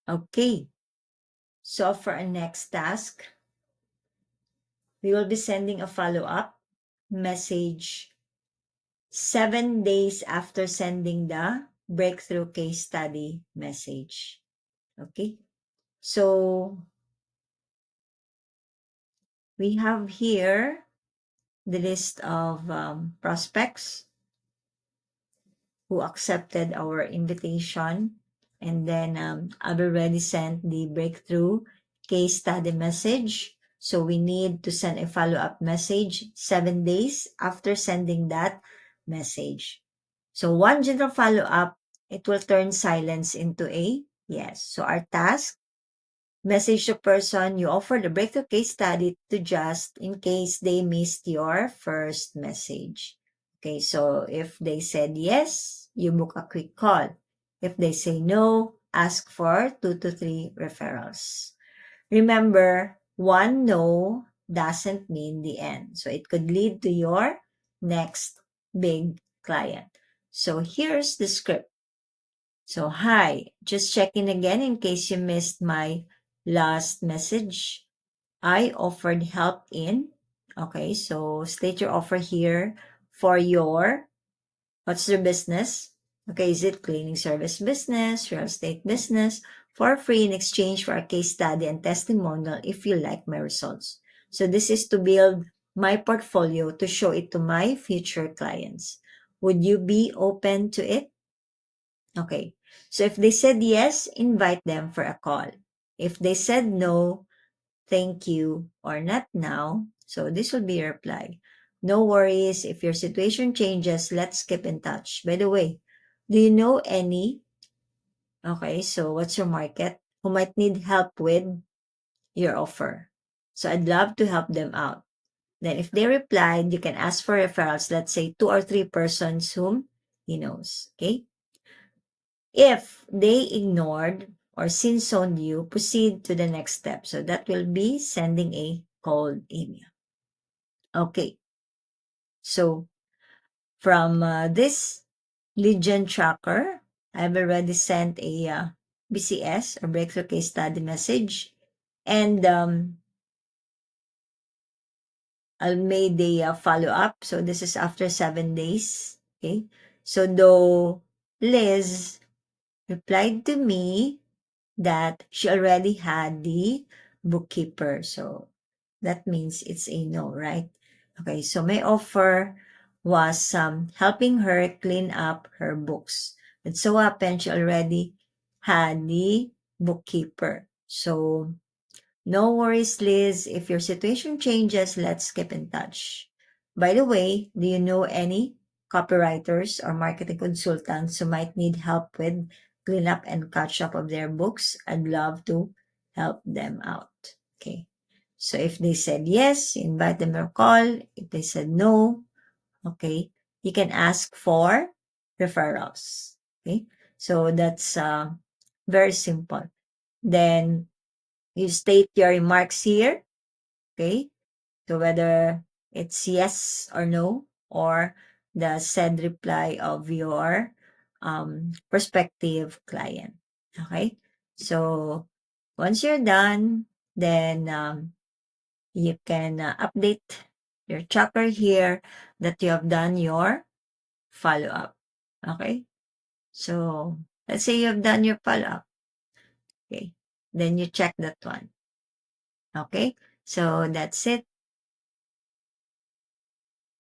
Okay, so for our next task, we will be sending a follow-up message 7 days after sending the breakthrough case study message. Okay, so we have here the list of prospects who accepted our invitation. And then I've already sent the breakthrough case study message. So we need to send a follow-up message 7 days after sending that message. So one general follow-up, it will turn silence into a yes. So our task, message the person you offer the breakthrough case study to just in case they missed your first message. Okay, so if they said yes, you book a quick call. If they say no, ask for 2 to 3 referrals. Remember, one no doesn't mean the end. So it could lead to your next big client. So here's the script. So, hi, just checking again in case you missed my last message. I offered help in. Okay, so state your offer here for your, what's your business? Okay, is it cleaning service business, real estate business, for free in exchange for a case study and testimonial if you like my results. So this is to build my portfolio to show it to my future clients. Would you be open to it? Okay. So if they said yes, invite them for a call. If they said no, thank you, or not now, so this will be your reply. No worries. If your situation changes, let's keep in touch. By the way, do you know any, okay, so what's your market, who might need help with your offer? So I'd love to help them out. Then if they replied, you can ask for referrals, let's say 2 or 3 persons whom he knows. Okay? If they ignored or sin-zoned you, proceed to the next step. So that will be sending a cold email. Okay. So from this lead gen tracker, I've already sent a BCS or breakthrough case study message, and I'll made a follow up. So this is after 7 days. Okay. So though Liz replied to me that she already had the bookkeeper. So that means it's a no, right? Okay, so my offer was helping her clean up her books. It so happened she already had the bookkeeper. So no worries, Liz. If your situation changes, let's keep in touch. By the way, do you know any copywriters or marketing consultants who might need help with clean up and catch up of their books? I'd love to help them out. Okay. So if they said yes, invite them to a call. If they said no, okay, you can ask for referrals. Okay. So that's very simple. Then you state your remarks here, okay? So whether it's yes or no, or the said reply of your prospective client, okay? So once you're done, then you can update your tracker here that you have done your follow-up, okay? So let's say you have done your follow-up, okay? Then you check that one. Okay, so that's it.